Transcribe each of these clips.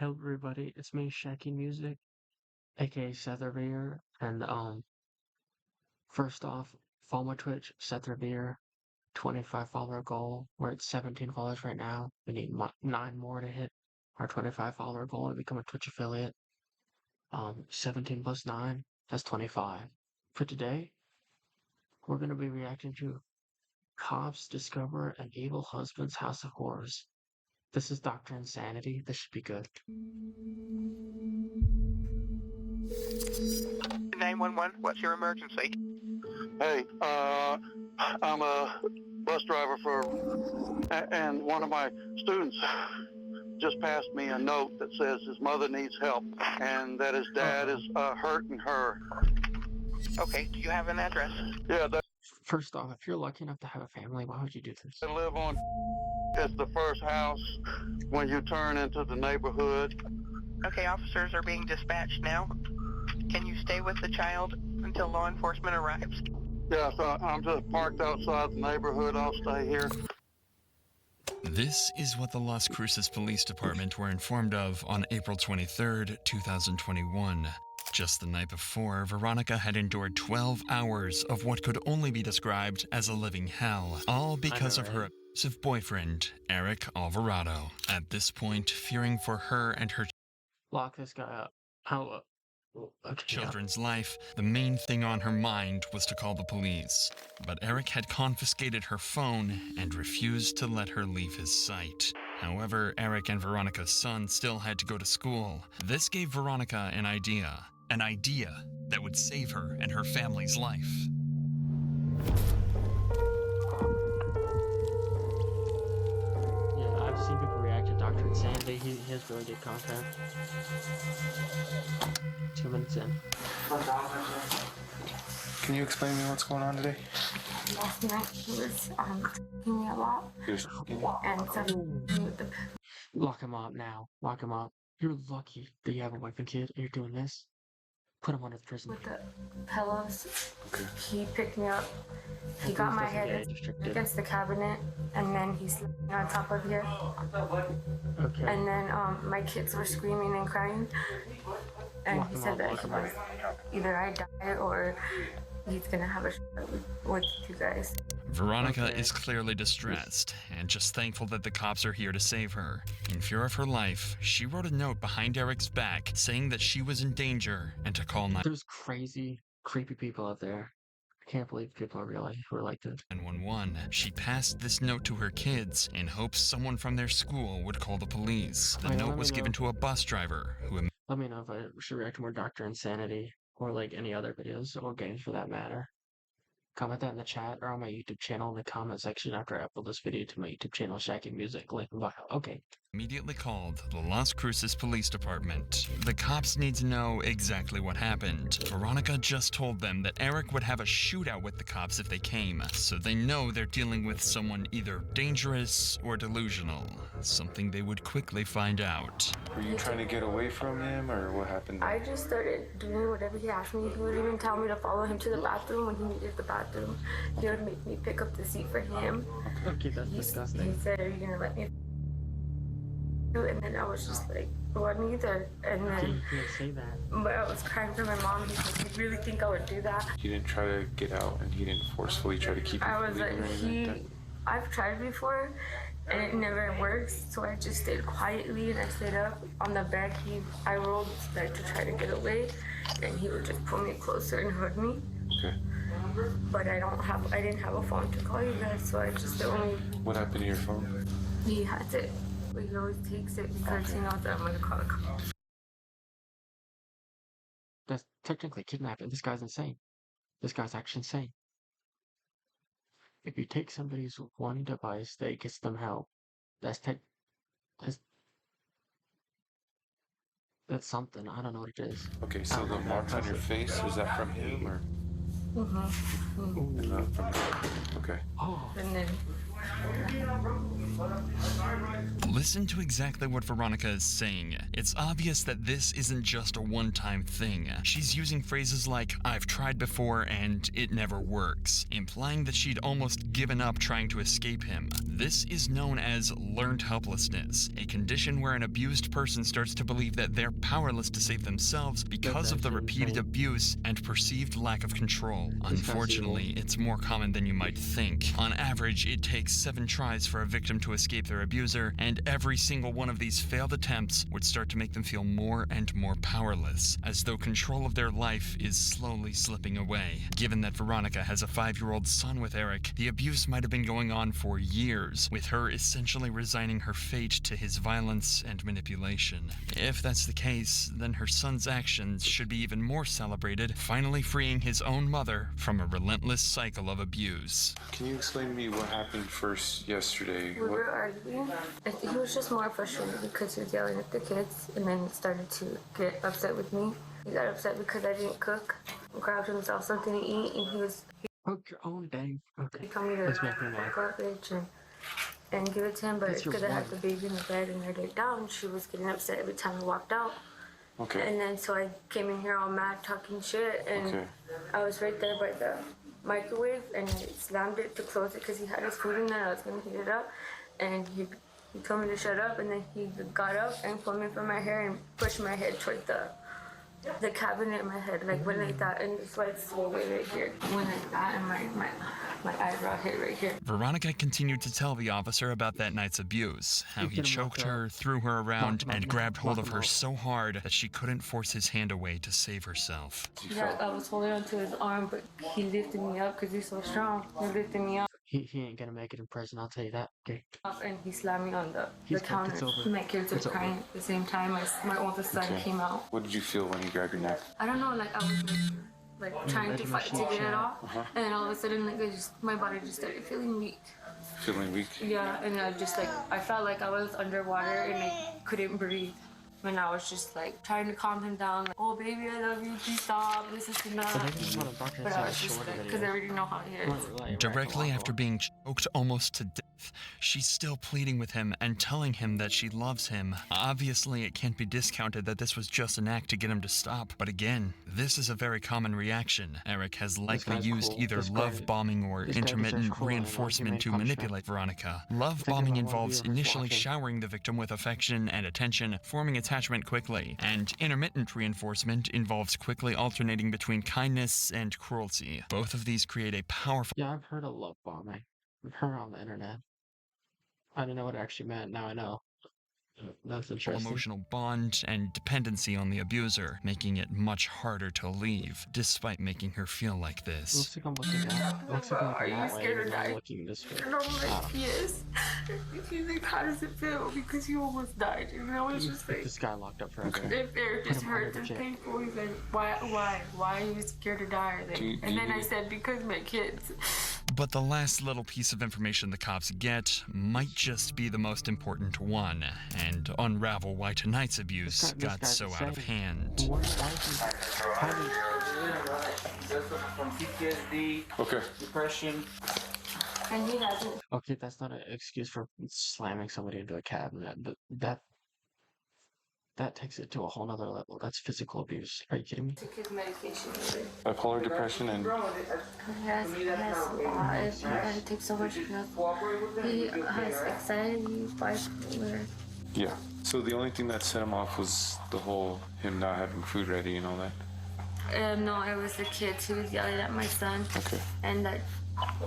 Hello everybody, it's me, Shaquine Music, aka Seth Revere, and first off, follow my Twitch, Seth Revere, 25 follower goal. We're at 17 followers right now. We need 9 more to hit our 25 follower goal and become a Twitch affiliate. 17 plus 9, that's 25. For today, we're gonna be reacting to Cops Discover an Evil Husband's House of Horrors. This is Dr. Insanity. This should be good. 911, what's your emergency? Hey, I'm a bus driver and one of my students just passed me a note that says his mother needs help and that his dad is hurting her. Okay, do you have an address? Yeah, First off, if you're lucky enough to have a family, why would you do this? they live on, it's the first house when you turn into the neighborhood. Okay, officers are being dispatched now. Can you stay with the child until law enforcement arrives? Yeah, so I'm just parked outside the neighborhood. I'll stay here. This is what the Las Cruces Police Department were informed of on April 23rd, 2021. Just the night before, Veronica had endured 12 hours of what could only be described as a living hell, all because of her abusive boyfriend, Eric Alvarado. At this point, fearing for her and her Lock this guy up. How? Okay, children's life, the main thing on her mind was to call the police. But Eric had confiscated her phone and refused to let her leave his sight. However, Eric and Veronica's son still had to go to school. This gave Veronica an idea that would save her and her family's life. Yeah, I've seen people react to Dr. Insanity. He has really good content. 2 minutes in. Can you explain to me what's going on today? Last night he was talking me a lot and something with the Lock him up now. Lock him up. You're lucky that you have a wife and kid and you're doing this. Put him under the prison. with the pillows. Okay. He picked me up. He got my head against the cabinet, and then he's sleeping on top of here. Okay. And then my kids were screaming and crying, and he said that he was either I die or he's gonna have a shot with you guys. Veronica is clearly distressed and just thankful that the cops are here to save her. In fear of her life, she wrote a note behind Eric's back saying that she was in danger and to call There's crazy, creepy people out there. I can't believe people are really who are like this. 911. She passed this note to her kids in hopes someone from their school would call the police. The note was given to a bus driver who... Let me know if I should react to more Dr. Insanity or like any other videos or games for that matter. Comment that in the chat or on my YouTube channel in the comment section after I upload this video to my YouTube channel, Shaquine Music, link in bio. Okay. Immediately called the Las Cruces Police Department. The cops need to know exactly what happened. Veronica just told them that Eric would have a shootout with the cops if they came, so they know they're dealing with someone either dangerous or delusional, something they would quickly find out. Were you trying to get away from him, or what happened? I just started doing whatever he asked me. He would even tell me to follow him to the bathroom when he needed the bathroom. He would make me pick up the seat for him. Okay, that's He disgusting. said, "Are you gonna let me?" And then I was just like, "Well, neither." And You then, can't say that. but I was crying for my mom because he really think I would do that. He didn't try to get out, and he didn't forcefully try to keep you I from was leaving or like, anything like that? I've tried before, and it never works. So I just stayed quietly and I stayed up on the bed. I rolled like to try to get away, and he would just pull me closer and hug me. Okay. But I didn't have a phone to call you guys, so I just What happened to your phone? he has it. But he always takes it because he knows that I'm gonna call the cops. That's technically kidnapping. This guy's insane. This guy's actually insane. If you take somebody's one device that gets them help, that's something. I don't know what it is. Okay, so the marks on your face, is that from him, or Mm-hmm. not from him? Okay. Oh, And then Listen to exactly what Veronica is saying. It's obvious that this isn't just a one-time thing. She's using phrases like, "I've tried before and it never works," implying that she'd almost given up trying to escape him. This is known as learned helplessness, a condition where an abused person starts to believe that they're powerless to save themselves because of the repeated abuse and perceived lack of control. Unfortunately, it's more common than you might think. On average, it takes 7 tries for a victim to escape their abuser, and every single one of these failed attempts would start to make them feel more and more powerless, as though control of their life is slowly slipping away. Given that Veronica has a 5-year-old son with Eric, the abuse might have been going on for years, with her essentially resigning her fate to his violence and manipulation. If that's the case, then her son's actions should be even more celebrated, finally freeing his own mother from a relentless cycle of abuse. Can you explain to me what happened first yesterday? We were arguing. He was just more frustrated because he was yelling at the kids, and then started to get upset with me. He got upset because I didn't cook, grabbed himself something to eat, and Cook your own dang. Okay. he told me to Let's make me laugh. garbage and give it to him, but That's your because I had wife. the baby in the bed and laid it down, she was getting upset every time I walked out. Okay. And then so I came in here all mad talking shit, and Okay. I was right there by the microwave, and I slammed it to close it because he had his food in there. I was gonna heat it up, and he told me to shut up, and then he got up and pulled me from my hair and pushed my head toward the cabinet in my head, like went like that, and that's why it's swollen right here. Went like that, and my eyebrow hit right here. Veronica continued to tell the officer about that night's abuse, how he Get him choked locked her, threw her around, and grabbed hold of her Lock him so hard that she couldn't force his hand away to save herself. Yeah, I was holding onto his arm, but he lifted me up because he's so strong. He lifted me up. He ain't gonna make it in prison, I'll tell you that. Okay. And he slammed me on the He's counter. it's over. My kids were It's over. crying at the same time. My oldest son Okay. came out. What did you feel when he grabbed your neck? I don't know, like I was like trying to fight to get it off, and then all of a sudden, like my body just started feeling weak. Feeling weak? Yeah, and I felt like I was underwater and I couldn't breathe. And I was just like trying to calm him down, like, "Oh baby, I love you, please stop, this is enough." But I just want to broadcast But I that was just shorter like, because I video. already know how he is. Directly after being choked almost to death, she's still pleading with him and telling him that she loves him. Obviously, it can't be discounted that this was just an act to get him to stop. But again, this is a very common reaction. Eric has likely guy's used cool. either This guy- love bombing or this guy deserves intermittent cool, reinforcement like, he to made punch manipulate Veronica. Love Think bombing about what involves viewers initially watching. showering the victim with affection and attention, forming attachment quickly. And intermittent reinforcement involves quickly alternating between kindness and cruelty. Both of these create a powerful Yeah, I've heard of love bombing. I've heard on the internet. I didn't know what it actually meant. Now I know. That's interesting. emotional bond and dependency on the abuser, making it much harder to leave, despite making her feel like this. Looks like I'm looking at. Looks like I'm Are looking you that way. scared to and I'm die? looking this way. No, like he is. He's like, "How does it feel?" Because he almost died. And I was just Put like, this guy locked up forever. if it just Put him under hurts the and jail. painful, he's like, why are you scared to die? Like, Do you and then I need- said, because my kids. But the last little piece of information the cops get might just be the most important one, and unravel why tonight's abuse This got guy's so out of insane. hand. Why is he having From PTSD, Okay. depression. And he hasn't. Okay, that's not an excuse for slamming somebody into a cabinet, but that takes it to a whole nother level. That's physical abuse. Are you kidding me? Took his medication. Bipolar depression and Yes, a lot. It takes so much help. He has anxiety, bipolar. yeah. So the only thing that set him off was the whole him not having food ready and all that. No, it was the kids. He was yelling at my son. Okay. And that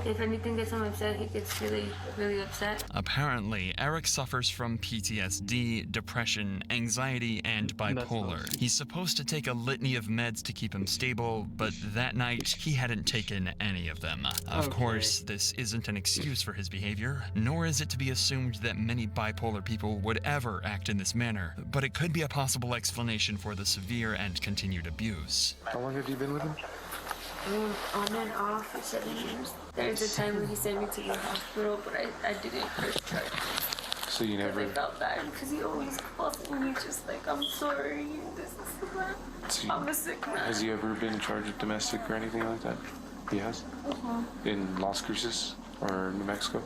if anything gets him upset, he gets really, really upset. Apparently, Eric suffers from PTSD, depression, anxiety, and bipolar. nice. He's supposed to take a litany of meds to keep him stable, but that night, he hadn't taken any of them. Of Okay. course, this isn't an excuse for his behavior, nor is it to be assumed that many bipolar people would ever act in this manner, but it could be a possible explanation for the severe and continued abuse. How long have you been with him? On and off for 7 years. There's a time when he sent me to the hospital, but I didn't first try. So you Because I never. felt bad because he always calls and he's just like, "I'm sorry, this is bad. So I'm a sick man." has he ever been charged with domestic or anything like that? He has. In Las Cruces. or New Mexico?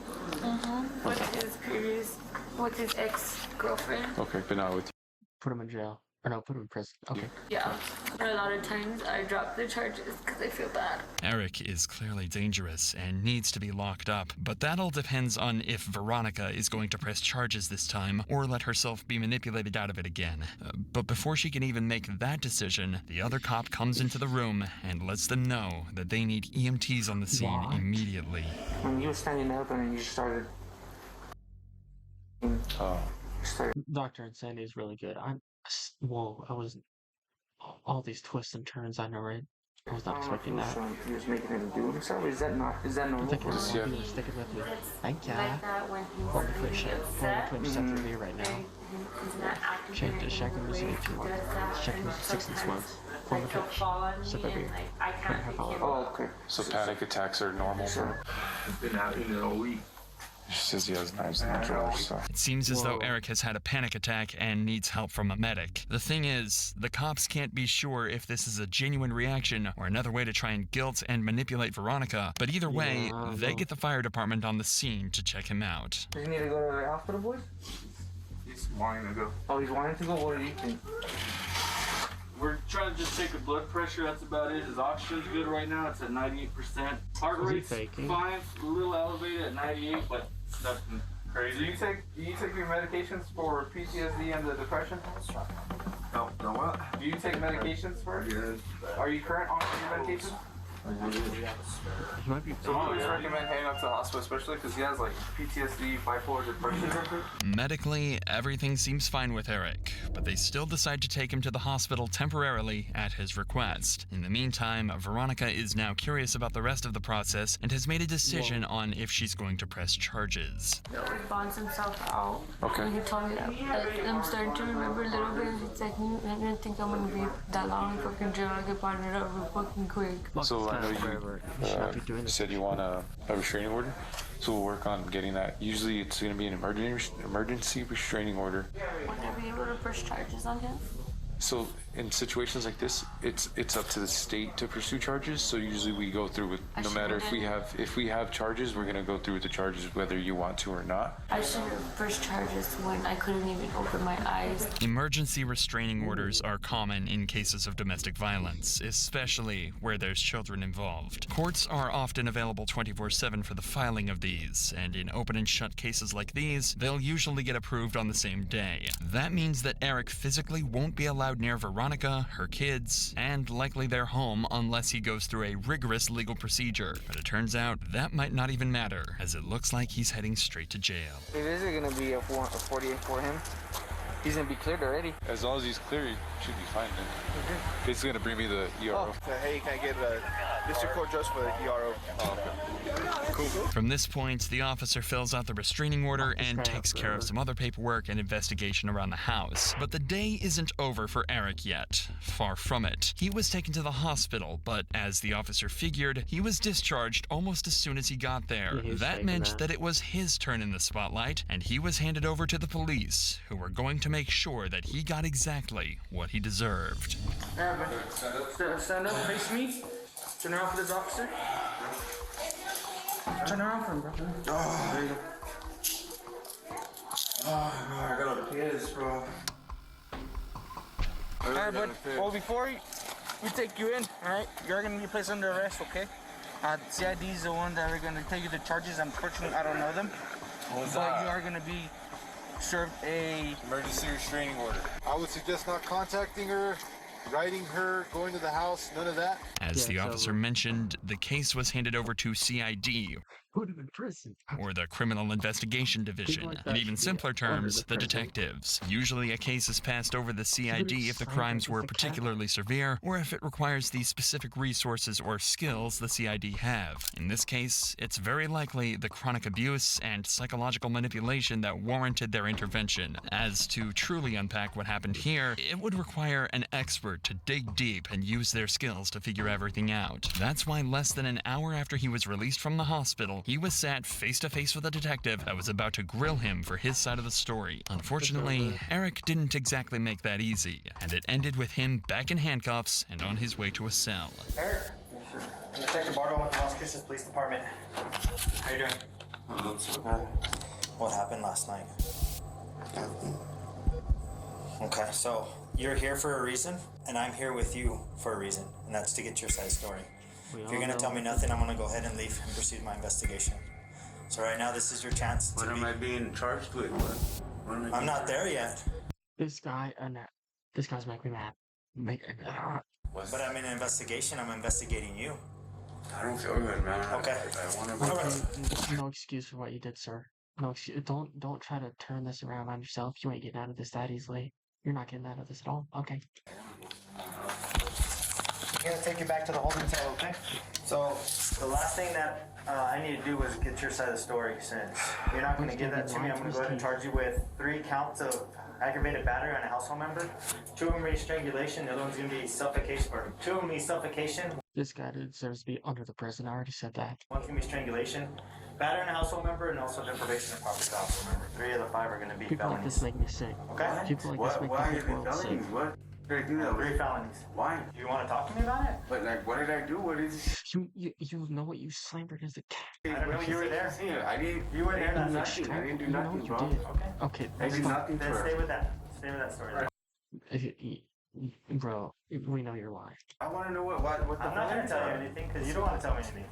With his ex-girlfriend. Okay, but not with you. Put him in jail. Or no, put him in prison. Okay. Yeah. But a lot of times I drop the charges because I feel bad. Eric is clearly dangerous and needs to be locked up, but that all depends on if Veronica is going to press charges this time or let herself be manipulated out of it again. But before she can even make that decision, the other cop comes into the room and lets them know that they need EMTs on the scene immediately. When you were standing up and you started... Dr. Insanity is really good. Whoa, I was... All these twists and turns, I know, right? I was not expecting that. He was making him do himself. Is that normal? I think it's sticking with me. Thank ya. Like that when he's Former really Twitch upset. Seth Revere right now. He's not acting Check the right Shaquine music anymore. 2 months. Does that, Shaquine and 6 months. Former like he'll Twitch fall on Seth me and Revere. like I can't pick him Oh, up. okay. So panic attacks are normal for him. Been out in all week. She says he has knives in the drawer, so. It seems as though Eric has had a panic attack and needs help from a medic. The thing is, the cops can't be sure if this is a genuine reaction or another way to try and guilt and manipulate Veronica, but either way, they get the fire department on the scene to check him out. Does he need to go to the hospital, boys? He's wanting to go. Oh, he's wanting to go? What do you think? We're trying to just take a blood pressure. That's about it. His oxygen's good right now. It's at 98%. Heart Is he rate's faking? fine. A little elevated at 98, but it's nothing crazy. Do you take your medications for PTSD and the depression? No what? Do you take medications for it? Yeah. Are you current on your medications? He might be. So I always recommend heading up to the hospital, especially because he has like PTSD, bipolar depression. Medically, everything seems fine with Eric, but they still decide to take him to the hospital temporarily at his request. In the meantime, Veronica is now curious about the rest of the process and has made a decision on if she's going to press charges. He always bonds himself out. Okay. And he told me that like, I'm starting to remember a little bit. It's like, I didn't think I'm gonna be that long in fucking jail. I get bonded up real fucking quick. So I know you said you want a restraining order, so we'll work on getting that. Usually it's going to be an emergency restraining order. Would I be able to press charges on him? So in situations like this, it's up to the state to pursue charges. So usually we go through with, no matter if we have charges, we're gonna go through with the charges whether you want to or not. I should have pressed charges when I couldn't even open my eyes. Emergency restraining orders are common in cases of domestic violence, especially where there's children involved. Courts are often available 24/7 for the filing of these, and in open and shut cases like these, they'll usually get approved on the same day. That means that Eric physically won't be allowed near Veronica, her kids, and likely their home unless he goes through a rigorous legal procedure. But it turns out that might not even matter, as it looks like he's heading straight to jail. It is going to be a 48 for him. He's going to be cleared already. As long as he's clear, he should be fine then. It's going to bring me the ERO. So, hey, can I get a district court judge for the ERO? Cool. From this point, the officer fills out the restraining order and takes care of some other paperwork and investigation around the house. But the day isn't over for Eric yet. Far from it. He was taken to the hospital, but as the officer figured, he was discharged almost as soon as he got there. That meant that it was his turn in the spotlight, and he was handed over to the police, who were going to make sure that he got exactly what he deserved. Stand up, face me. Turn around for this officer. Turn around for him, bro. Oh, There you go. oh man, I got all the kids, bro. Alright, bud. Well, before we take you in, alright, you're going to be placed under arrest, okay? CID is the one that are going to take you to charges. Unfortunately, I don't know them. But you are going to be served a Emergency restraining order. I would suggest not contacting her, writing her, going to the house, none of that. As the officer mentioned, the case was handed over to CID, Put him in prison. or the Criminal Investigation Division. In even simpler terms, the detectives. Usually a case is passed over the CID if the crimes were particularly severe, or if it requires the specific resources or skills the CID have. In this case, it's very likely the chronic abuse and psychological manipulation that warranted their intervention. As to truly unpack what happened here, it would require an expert to dig deep and use their skills to figure everything out. That's why less than an hour after he was released from the hospital, he was sat face to face with a detective that was about to grill him for his side of the story. Unfortunately, Eric didn't exactly make that easy, and it ended with him back in handcuffs and on his way to a cell. Eric, Detective Bartle with the Las Cruces Police Department. How you doing? What happened last night? Okay, so you're here for a reason, and I'm here with you for a reason, and that's to get your side story. If you're gonna tell me nothing, I'm gonna go ahead and leave and proceed my investigation. So right now, this is your chance to What am I being charged with? What I'm not there yet. This guy's making me mad. But I'm in an investigation. I'm investigating you. I don't feel good, man. Okay. I want to. Okay, no excuse for what you did, sir. No excuse. Don't try to turn this around on yourself. You ain't getting out of this that easily. You're not getting out of this at all. Okay. I'm gonna take you back to the holding cell, okay? So the last thing that I need to do was get your side of the story. Since you're not gonna give that to me, I'm gonna go ahead and charge you with 3 counts of aggravated battery on a household member. 2 of them be strangulation. The other one's gonna be suffocation. Or 2 of them be suffocation. This guy deserves to be under the prison. I already said that. One's gonna be strangulation, battery on a household member, and also deprivation of property to a household member. 3 of the 5 are gonna be People like felonies. this make me sick. Okay? People like this make the whole world sick. What? Did I do that? 3 felonies. Why? Do you want to talk to me about it? But like, what did I do? What is it? You know what you slammed against the cat. I don't know. You were there. I didn't. You were there. That's nothing. I didn't do nothing, you bro. did. Okay. Okay, I that's did fine. nothing Then for stay her. with that. Stay with that story. Bro, we know you're lying. I want to know what the I'm not gonna tell you anything because you don't want to tell me anything.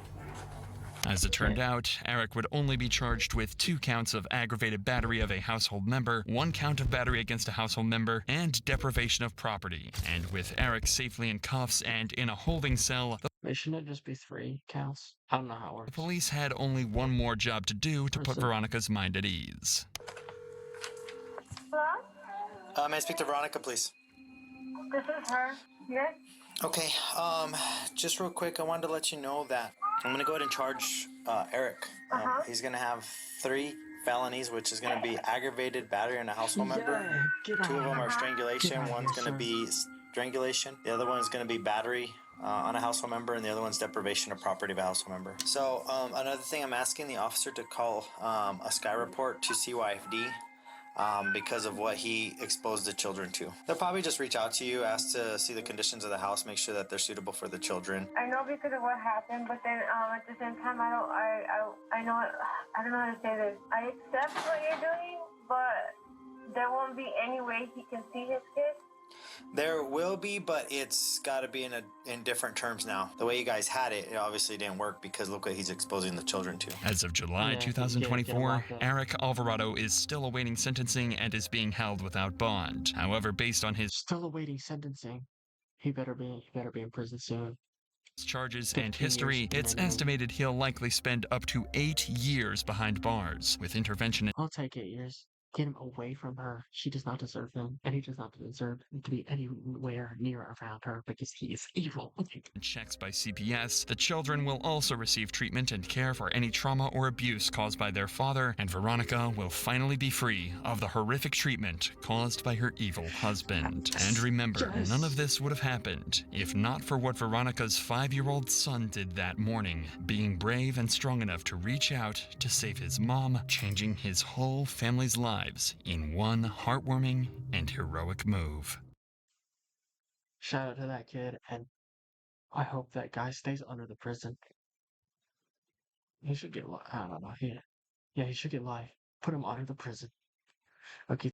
As it turned out, Eric would only be charged with 2 counts of aggravated battery of a household member, 1 count of battery against a household member, and deprivation of property. And with Eric safely in cuffs and in a holding cell, Shouldn't it just be 3 counts? I don't know how it works. the police had only one more job to do to put Veronica's mind at ease. Hello? May I speak to Veronica, please? This is her. Yes? Okay, just real quick, I wanted to let you know that I'm gonna go ahead and charge Eric. He's gonna have 3 felonies, which is gonna be aggravated battery on a household member. 2 of them are strangulation. One's gonna be strangulation. The other one's gonna be battery on a household member, and the other one's deprivation of property of a household member. So another thing, I'm asking the officer to call a Sky report to CYFD. Because of what he exposed the children to. They'll probably just reach out to you, ask to see the conditions of the house, make sure that they're suitable for the children. I know because of what happened, but then at the same time, I don't know how to say this. I accept what you're doing, but there won't be any way he can see his kids. There will be, but it's got to be in different terms now. The way you guys had it, it obviously didn't work because look what he's exposing the children to. As of July 2024, Eric Alvarado is still awaiting sentencing and is being held without bond. However, based on his Still awaiting sentencing. He better be in prison soon. charges and history, it's estimated he'll likely spend up to 8 years behind bars. With intervention I'll take 8 years. Get him away from her. She does not deserve him, and he does not deserve to be anywhere near around her because he is evil. and checks by CPS, the children will also receive treatment and care for any trauma or abuse caused by their father, and Veronica will finally be free of the horrific treatment caused by her evil husband. And remember, none of this would have happened if not for what Veronica's 5-year-old son did that morning, being brave and strong enough to reach out to save his mom, changing his whole family's lives in one heartwarming and heroic move. Shout out to that kid, and I hope that guy stays under the prison. He should get, I don't know, yeah, he should get life. Put him under the prison. Okay.